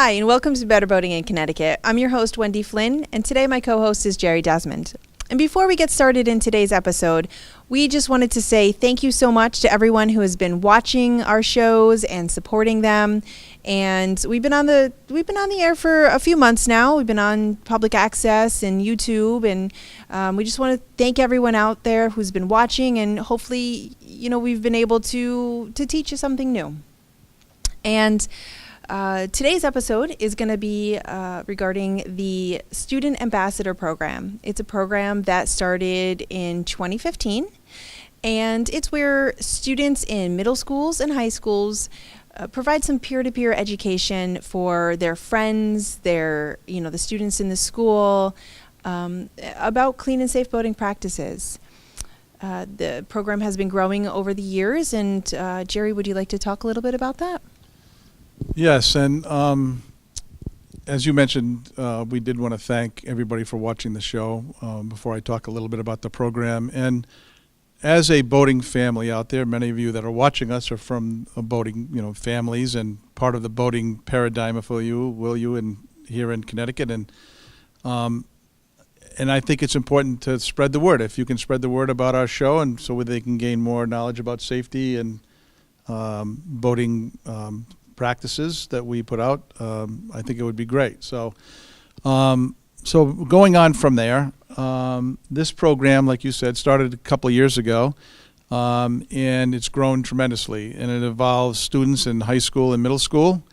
Hi, and welcome to Better Boating in Connecticut. I'm your host, Wendy Flynn, and today my co-host is Jerry Desmond. And before we get started in today's episode, we just wanted to say thank you so much to everyone who has been watching our shows and supporting them. And we've been on the air for a few months now. We've been on public access and YouTube, and we just want to thank everyone out there who's been watching, and hopefully, we've been able to teach you something new. And today's episode is going to be regarding the Student Ambassador Program. It's a program that started in 2015, and it's where students in middle schools and high schools provide some peer-to-peer education for their friends, the students in the school, about clean and safe boating practices. The program has been growing over the years, and Jerry, would you like to talk a little bit about that? Yes, and as you mentioned, we did want to thank everybody for watching the show before I talk a little bit about the program. And as a boating family out there, many of you that are watching us are from boating, families and part of the boating paradigm for you, and here in Connecticut. And I think it's important to spread the word. If you can spread the word about our show, and so they can gain more knowledge about safety and boating practices that we put out, I think it would be great. So going on from there, this program, like you said, started a couple of years ago, and it's grown tremendously. And it involves students in high school and middle school,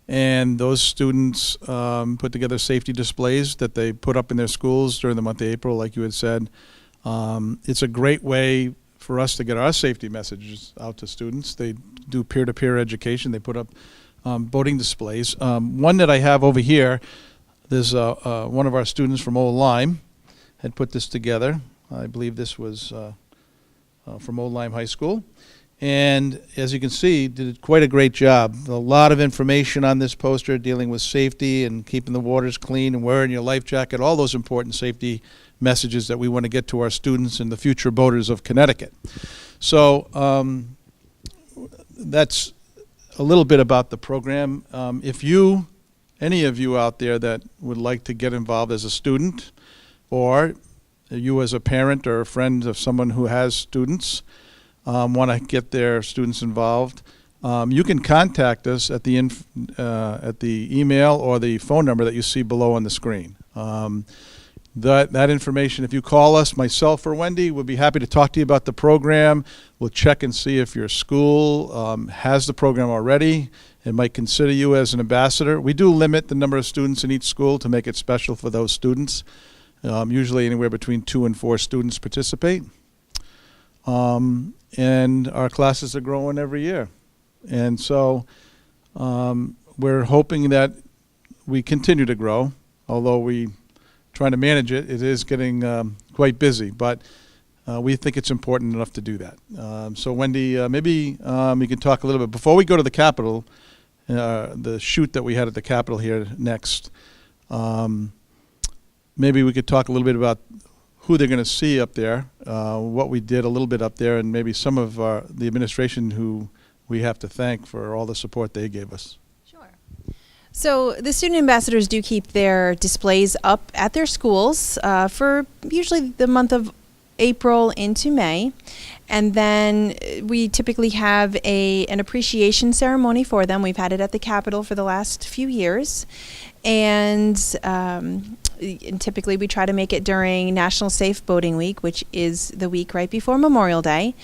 and those students put together safety displays that they put up in their schools during the month of April, like you had said. It's a great way for us to get our safety messages out to students. They do peer-to-peer education. They put up boating displays. One that I have over here, there's one of our students from Old Lyme had put this together. I believe this was from Old Lyme High School. And as you can see, did quite a great job. A lot of information on this poster dealing with safety and keeping the waters clean and wearing your life jacket, all those important safety messages that we want to get to our students and the future boaters of Connecticut. So that's a little bit about the program. If any of you out there that would like to get involved as a student, or you as a parent or a friend of someone who has students, want to get their students involved, you can contact us at the email or the phone number that you see below on the screen. That information, if you call us, myself or Wendy, we'll be happy to talk to you about the program. We'll check and see if your school has the program already and might consider you as an ambassador. We do limit the number of students in each school to make it special for those students. Usually anywhere between 2 and 4 students participate. And our classes are growing every year. And so we're hoping that we continue to grow, although we trying to manage it. It is getting quite busy, but we think it's important enough to do that. So Wendy, maybe you can talk a little bit, before we go to the Capitol, the shoot that we had at the Capitol here next, maybe we could talk a little bit about who they're going to see up there, what we did a little bit up there, and maybe some of the administration who we have to thank for all the support they gave us. So the student ambassadors do keep their displays up at their schools for usually the month of April into May. And then we typically have an appreciation ceremony for them. We've had it at the Capitol for the last few years. And typically we try to make it during National Safe Boating Week, which is the week right before Memorial Day.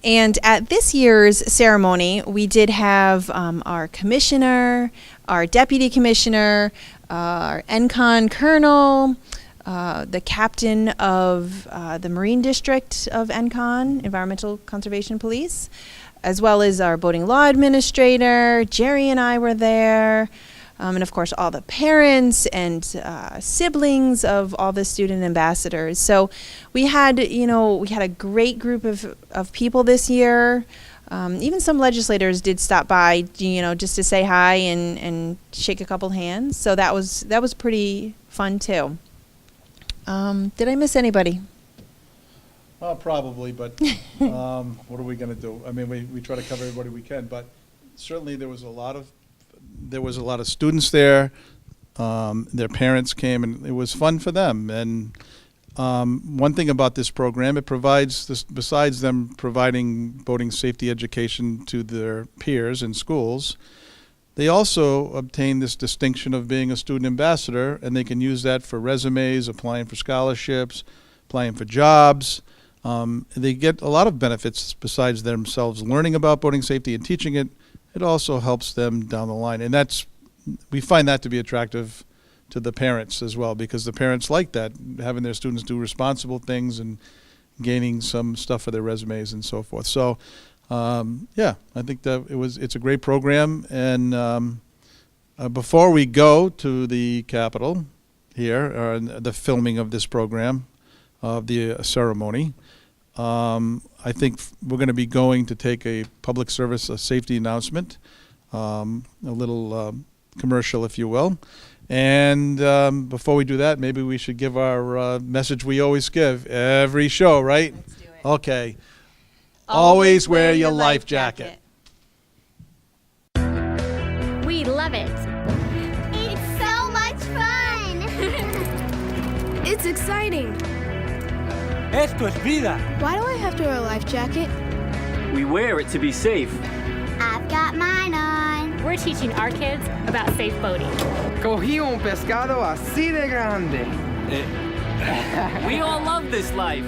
And at this year's ceremony, we did have our commissioner, our deputy commissioner, our NCON colonel, the captain of the Marine District of NCON, Environmental Conservation Police, as well as our boating law administrator. Jerry and I were there. And of course, all the parents and siblings of all the student ambassadors. So we had a great group of people this year. Even some legislators did stop by, just to say hi and shake a couple hands. So that was pretty fun too. Did I miss anybody? Probably, but what are we going to do? I mean, we try to cover everybody we can, but certainly there was a lot of there was a lot of students there. Their parents came, and it was fun for them. And one thing about this program, it provides this, besides them providing boating safety education to their peers in schools, they also obtain this distinction of being a student ambassador, and they can use that for resumes, applying for scholarships, applying for jobs. They get a lot of benefits besides themselves learning about boating safety and teaching it. It also helps them down the line, and we find that to be attractive to the parents as well, because the parents like that, having their students do responsible things and gaining some stuff for their resumes and so forth. So, yeah, I think that it's a great program. And before we go to the Capitol here, the filming of this program, of the ceremony, I think we're going to be going to take a public service, a safety announcement, a little commercial, if you will. And before we do that, maybe we should give our message we always give every show, right? Let's do it. Okay. Always wear your life jacket. We love it. It's so much fun! It's exciting. Esto es vida. Why do I have to wear a life jacket? We wear it to be safe. I've got mine on. We're teaching our kids about safe boating. Cogí un pescado así de grande. We all love this life.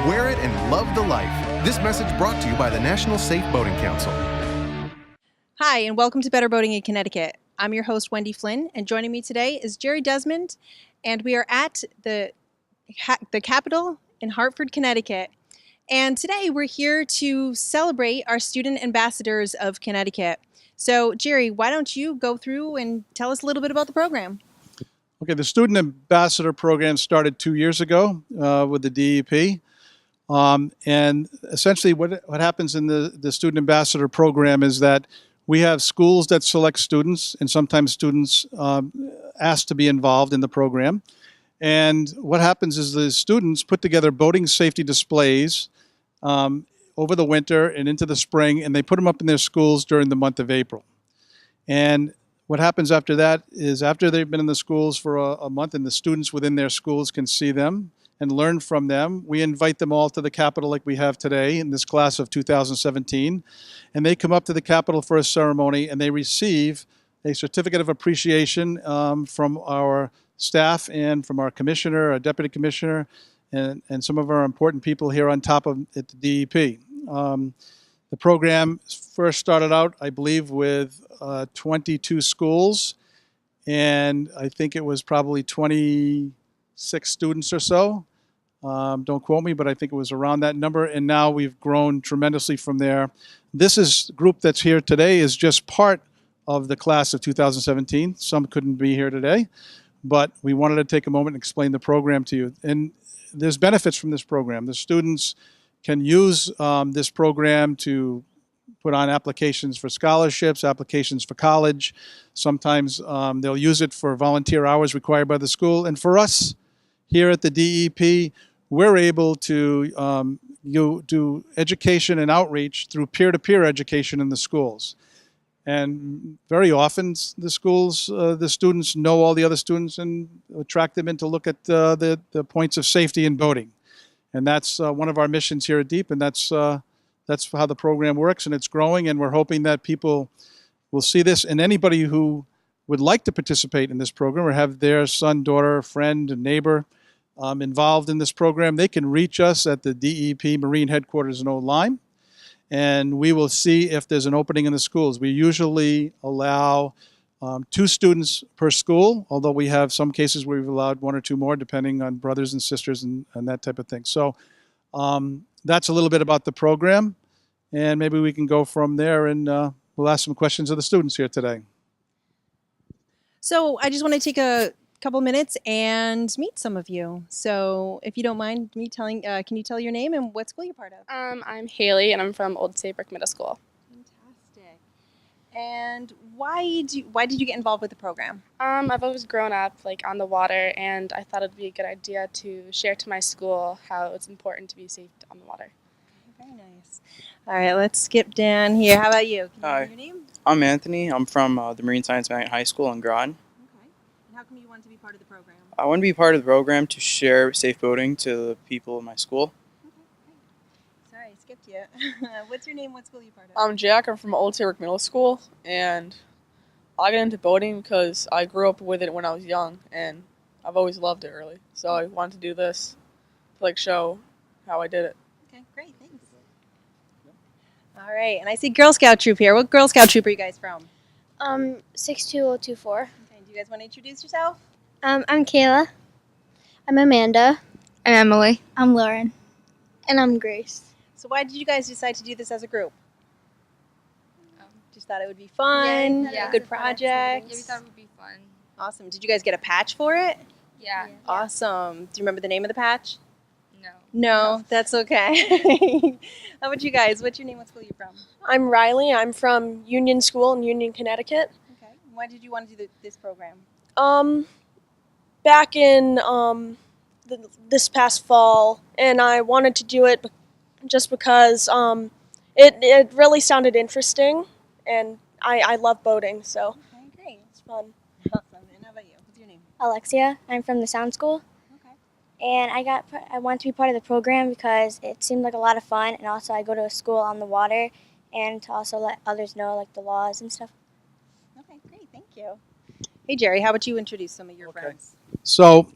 Wear it and love the life. This message brought to you by the National Safe Boating Council. Hi, and welcome to Better Boating in Connecticut. I'm your host, Wendy Flynn, and joining me today is Jerry Desmond, and we are at the Capitol in Hartford, Connecticut. And today we're here to celebrate our student ambassadors of Connecticut. So, Jerry, why don't you go through and tell us a little bit about the program? Okay, the Student Ambassador Program started 2 years ago with the DEP. And essentially what happens in the Student Ambassador Program is that we have schools that select students, and sometimes students ask to be involved in the program. And what happens is the students put together boating safety displays over the winter and into the spring, and they put them up in their schools during the month of April. And what happens after that is, after they've been in the schools for a month and the students within their schools can see them and learn from them, we invite them all to the Capitol like we have today in this class of 2017. And they come up to the Capitol for a ceremony, and they receive a certificate of appreciation from our staff and from our commissioner, our deputy commissioner, and some of our important people here on top of at the DEP. The program first started out, I believe, with 22 schools, and I think it was probably 26 students or so. Don't quote me, but I think it was around that number, and now we've grown tremendously from there. This group that's here today is just part of the class of 2017. Some couldn't be here today, but we wanted to take a moment and explain the program to you. And there's benefits from this program. The students can use this program to put on applications for scholarships, applications for college. Sometimes they'll use it for volunteer hours required by the school. And for us here at the DEP, we're able to do education and outreach through peer-to-peer education in the schools. And very often the schools, the students know all the other students and attract them in to look at the points of safety in boating. And that's one of our missions here at DEEP, and that's how the program works, and it's growing, and we're hoping that people will see this. And anybody who would like to participate in this program or have their son, daughter, friend, neighbor involved in this program, they can reach us at the DEP Marine Headquarters in Old Lyme, and we will see if there's an opening in the schools. We usually allow 2 students per school, although we have some cases where we've allowed 1 or 2 more, depending on brothers and sisters and that type of thing. So that's a little bit about the program, and maybe we can go from there, and we'll ask some questions of the students here today. So I just want to take a couple minutes and meet some of you. So if you don't mind me telling, can you tell your name and what school you're part of? I'm Haley, and I'm from Old Saybrook Middle School. Fantastic. And why did you get involved with the program? I've always grown up on the water, and I thought it'd be a good idea to share to my school how it's important to be safe on the water. Very nice. All right, let's skip down here. How about you? Can you Hi. give your name? I'm Anthony. I'm from the Marine Science Magnet High School in Groton. Okay. And how come you want to be part of the program? I want to be part of the program to share safe boating to the people in my school. Okay, great. Sorry, I skipped you. What's your name? What school are you part of? I'm Jack. I'm from Old Saybrook Middle School, and I got into boating because I grew up with it when I was young, and I've always loved it, really. So I wanted to do this to, like, show how I did it. Okay, great. Thanks. All right, and I see Girl Scout troop here. What Girl Scout troop are you guys from? 62024. Okay, do you guys want to introduce yourself? I'm Kayla. I'm Amanda. I'm Emily. I'm Lauren. And I'm Grace. So why did you guys decide to do this as a group? Just thought it would be fun, a good project. Yeah, we thought it would be fun. Awesome. Did you guys get a patch for it? Yeah. Awesome. Do you remember the name of the patch? No. No, that's okay. How about you guys? What's your name? What school are you from? I'm Riley. I'm from Union School in Union, Connecticut. Okay. Why did you want to do this program? Back in this past fall, and I wanted to do it just because it really sounded interesting, and I love boating, so Okay, great. it's fun. Awesome. And how about you? What's your name? Alexia. I'm from the Sound School. Okay. And I want to be part of the program because it seemed like a lot of fun, and also I go to a school on the water, and to also let others know like the laws and stuff. Okay, great. Thank you. Hey, Jerry, how about you introduce some of your friends? So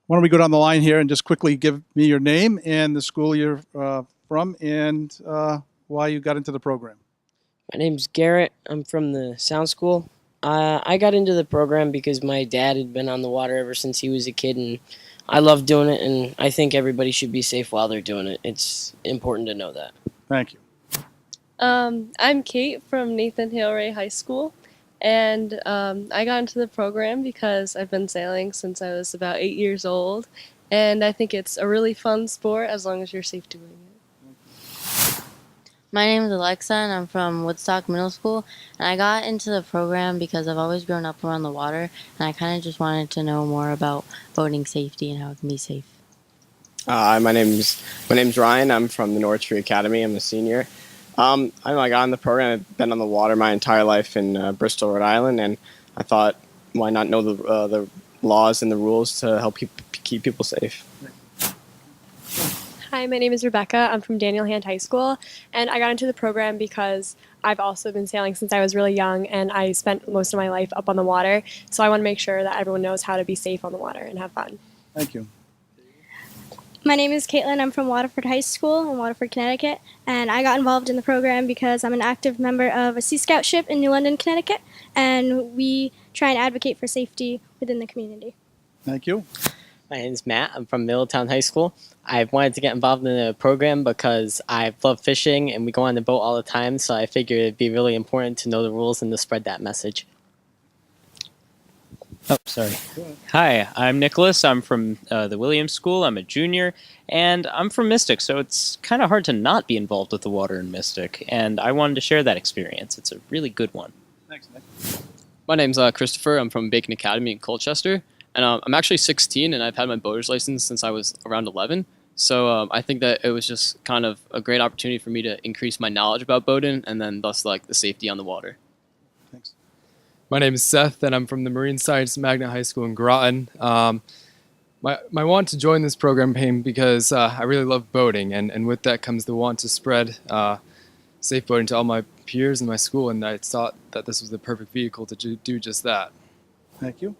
why don't we go down the line here and just quickly give me your name and the school you're from and why you got into the program. My name's Garrett. I'm from the Sound School. I got into the program because my dad had been on the water ever since he was a kid, and I love doing it, and I think everybody should be safe while they're doing it. It's important to know that. Thank you. I'm Kate from Nathan Hale Ray High School, and I got into the program because I've been sailing since I was about 8 years old, and I think it's a really fun sport as long as you're safe doing it. My name is Alexa, and I'm from Woodstock Middle School, and I got into the program because I've always grown up around the water, and I kind of just wanted to know more about boating safety and how it can be safe. My name's Ryan. I'm from the North Tree Academy. I'm a senior. I got in the program. I've been on the water my entire life in Bristol, Rhode Island, and I thought, why not know the laws and the rules to help keep people safe? Hi, my name is Rebecca. I'm from Daniel Hand High School, and I got into the program because I've also been sailing since I was really young, and I spent most of my life up on the water, so I want to make sure that everyone knows how to be safe on the water and have fun. Thank you. My name is Caitlin. I'm from Waterford High School in Waterford, Connecticut, and I got involved in the program because I'm an active member of a Sea Scout ship in New London, Connecticut, and we try and advocate for safety within the community. Thank you. My name's Matt. I'm from Middletown High School. I wanted to get involved in the program because I love fishing and we go on the boat all the time, so I figured it'd be really important to know the rules and to spread that message. Oh, sorry. Hi, I'm Nicholas. I'm from the Williams School. I'm a junior, and I'm from Mystic, so it's kind of hard to not be involved with the water in Mystic, and I wanted to share that experience. It's a really good one. Thanks, Nick. My name's Christopher. I'm from Bacon Academy in Colchester, and I'm actually 16, and I've had my boater's license since I was around 11. So I think that it was just kind of a great opportunity for me to increase my knowledge about boating, and then thus like the safety on the water. Thanks. My name is Seth, and I'm from the Marine Science Magnet High School in Groton. My want to join this program came because I really love boating, and with that comes the want to spread safe boating to all my peers in my school, and I thought that this was the perfect vehicle to do just that. Thank you.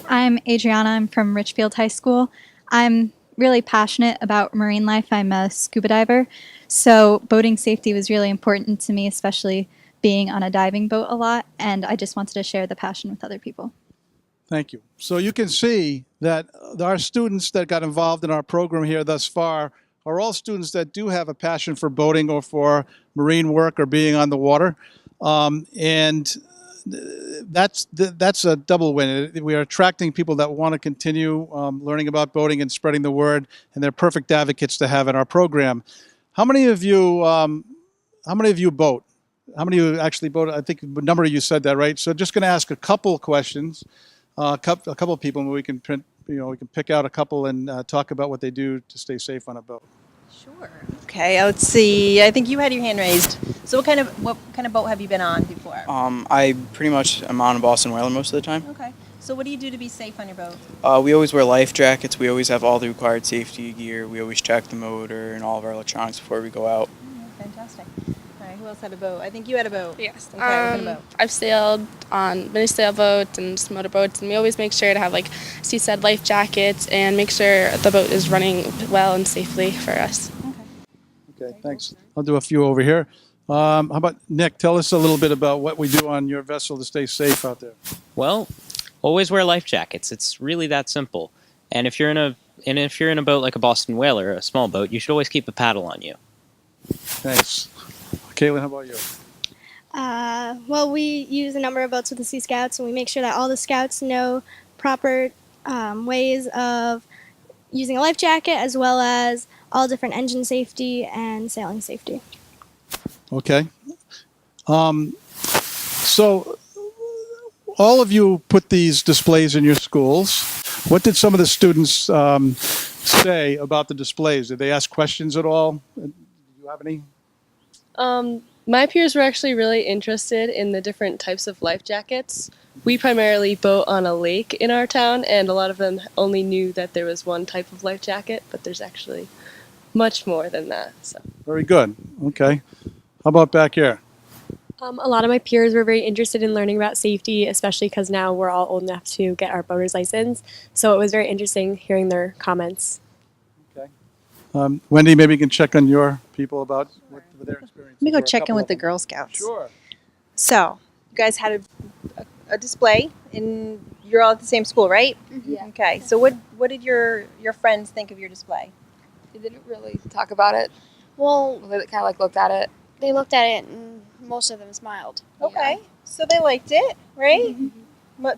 I'm Adriana. I'm from Richfield High School. I'm really passionate about marine life. I'm a scuba diver, so boating safety was really important to me, especially being on a diving boat a lot, and I just wanted to share the passion with other people. Thank you. So you can see that our students that got involved in our program here thus far are all students that do have a passion for boating or for marine work or being on the water. And that's a double win. We are attracting people that want to continue learning about boating and spreading the word, and they're perfect advocates to have in our program. How many of you boat? How many of you actually boat? I think a number of you said that, right? So just going to ask a couple questions, a couple of people, and we can pick out a couple and talk about what they do to stay safe on a boat. Sure. Okay, let's see. I think you had your hand raised. So what kind of boat have you been on before? I pretty much am on a Boston Whaler most of the time. Okay. So what do you do to be safe on your boat? We always wear life jackets. We always have all the required safety gear. We always check the motor and all of our electronics before we go out. Fantastic. All right, who else had a boat? I think you had a boat. Yes. Okay, what kind of boat? I've sailed on mini sailboats and just motorboats, and we always make sure to have like seaside life jackets and make sure the boat is running well and safely for us. Okay, thanks. I'll do a few over here. How about Nick? Tell us a little bit about what we do on your vessel to stay safe out there. Well, always wear life jackets. It's really that simple. And if you're in a boat like a Boston Whaler, a small boat, you should always keep a paddle on you. Thanks. Caitlin, how about you? Well, we use a number of boats with the Sea Scouts, and we make sure that all the scouts know proper ways of using a life jacket, as well as all different engine safety and sailing safety. Okay. So all of you put these displays in your schools. What did some of the students say about the displays? Did they ask questions at all? Do you have any? My peers were actually really interested in the different types of life jackets. We primarily boat on a lake in our town, and a lot of them only knew that there was one type of life jacket, but there's actually much more than that. So. Very good. Okay. How about back here? A lot of my peers were very interested in learning about safety, especially because now we're all old enough to get our boater's license. So it was very interesting hearing their comments. Wendy, maybe you can check on your people about what their experience. Let me go check in with the Girl Scouts. Sure. So, you guys had a display, and you're all at the same school, right? Yeah. Okay. So what did your friends think of your display? They didn't really talk about it. Well, They kind of like looked at it. they looked at it, and most of them smiled. Okay. So they liked it, right?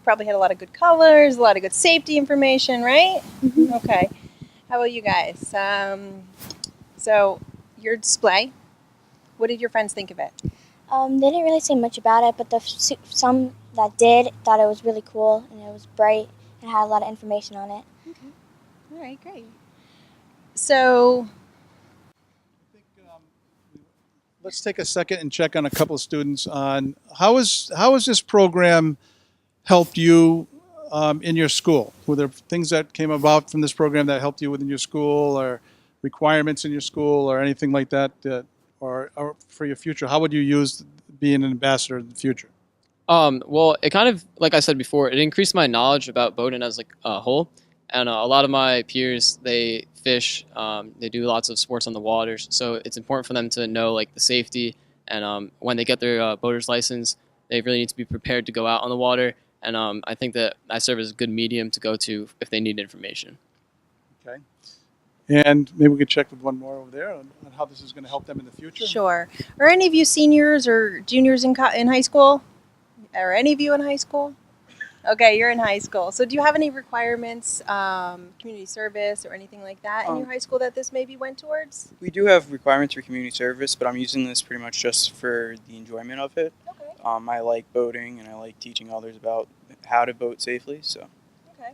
Probably had a lot of good colors, a lot of good safety information, right? Okay. How about you guys? So your display, what did your friends think of it? They didn't really say much about it, but some that did thought it was really cool, and it was bright and had a lot of information on it. All right, great. So Let's take a second and check on a couple of students on how is this program helped you in your school? Were there things that came about from this program that helped you within your school, or requirements in your school, or anything like that, or for your future? How would you use being an ambassador in the future? Well, it kind of, like I said before, it increased my knowledge about boating as like a whole. And a lot of my peers, they fish, they do lots of sports on the waters. So it's important for them to know like the safety. And when they get their boater's license, they really need to be prepared to go out on the water. And I think that I serve as a good medium to go to if they need information. Okay. And maybe we could check with one more over there on how this is going to help them in the future. Sure. Are any of you seniors or juniors in high school? Are any of you in high school? Okay, you're in high school. So do you have any requirements, community service or anything like that in your high school that this maybe went towards? We do have requirements for community service, but I'm using this pretty much just for the enjoyment of it. Okay. I like boating, and I like teaching others about how to boat safely. So. Okay.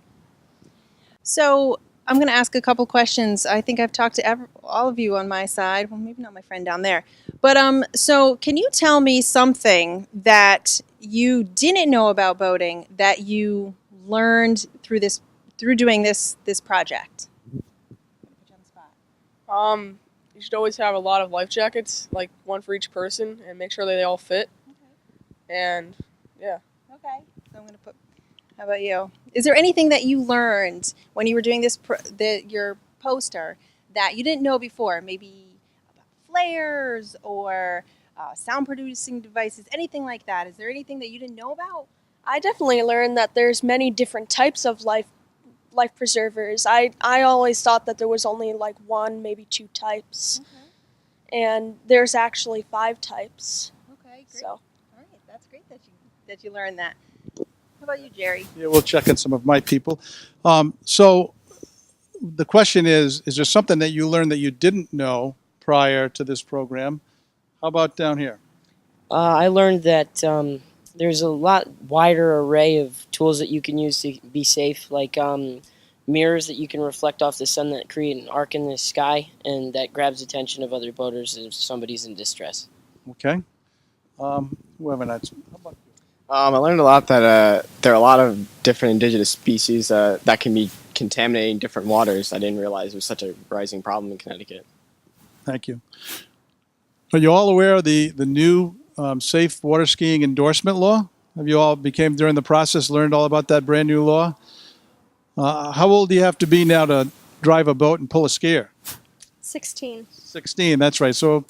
So I'm going to ask a couple questions. I think I've talked to all of you on my side. Well, maybe not my friend down there. But so can you tell me something that you didn't know about boating that you learned through doing this project? You should always have a lot of life jackets, like one for each person, and make sure that they all fit. Okay. And yeah. Okay. So I'm going to put. How about you? Is there anything that you learned when you were doing this your poster that you didn't know before? Maybe about flares or sound producing devices, anything like that. Is there anything that you didn't know about? I definitely learned that there's many different types of life preservers. I always thought that there was only like one, maybe two types. Okay. And there's actually 5 types. Okay, great. So. All right, that's great that you learned that. How about you, Jerry? Yeah, we'll check on some of my people. So the question is there something that you learned that you didn't know prior to this program? How about down here? I learned that there's a lot wider array of tools that you can use to be safe. Like mirrors that you can reflect off the sun that create an arc in the sky, and that grabs the attention of other boaters if somebody's in distress. Okay. Whoever that's. I learned a lot that there are a lot of different indigenous species that can be contaminating different waters. I didn't realize it was such a rising problem in Connecticut. Thank you. Are you all aware of the new safe water skiing endorsement law? Have you all during the process, learned all about that brand new law? How old do you have to be now to drive a boat and pull a skier? 16. 16, that's right. So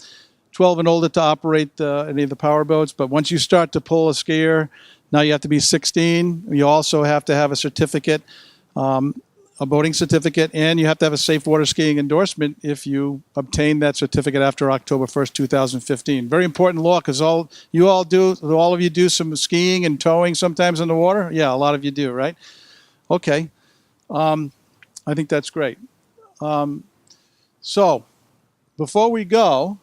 12 and older to operate any of the power boats. But once you start to pull a skier, now you have to be 16. You also have to have a certificate, a boating certificate, and you have to have a safe water skiing endorsement if you obtain that certificate after October 1st, 2015. Very important law because all of you do some skiing and towing sometimes in the water? Yeah, a lot of you do, right? Okay. I think that's great. So before we go,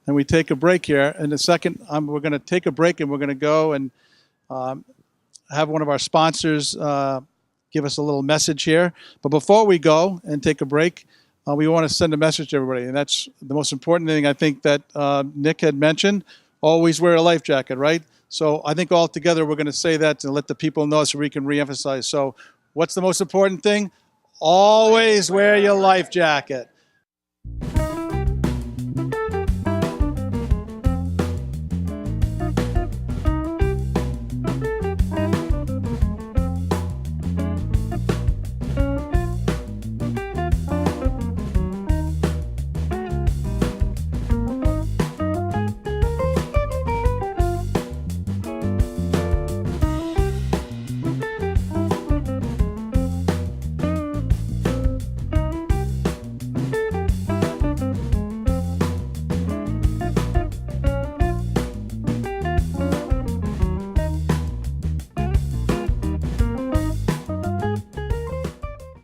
and we take a break here, in a second, we're going to take a break and we're going to go and have one of our sponsors give us a little message here. But before we go and take a break, we want to send a message to everybody. And that's the most important thing I think that Nick had mentioned. Always wear a life jacket, right? So I think all together we're going to say that to let the people know so we can reemphasize. So what's the most important thing? Always wear your life jacket.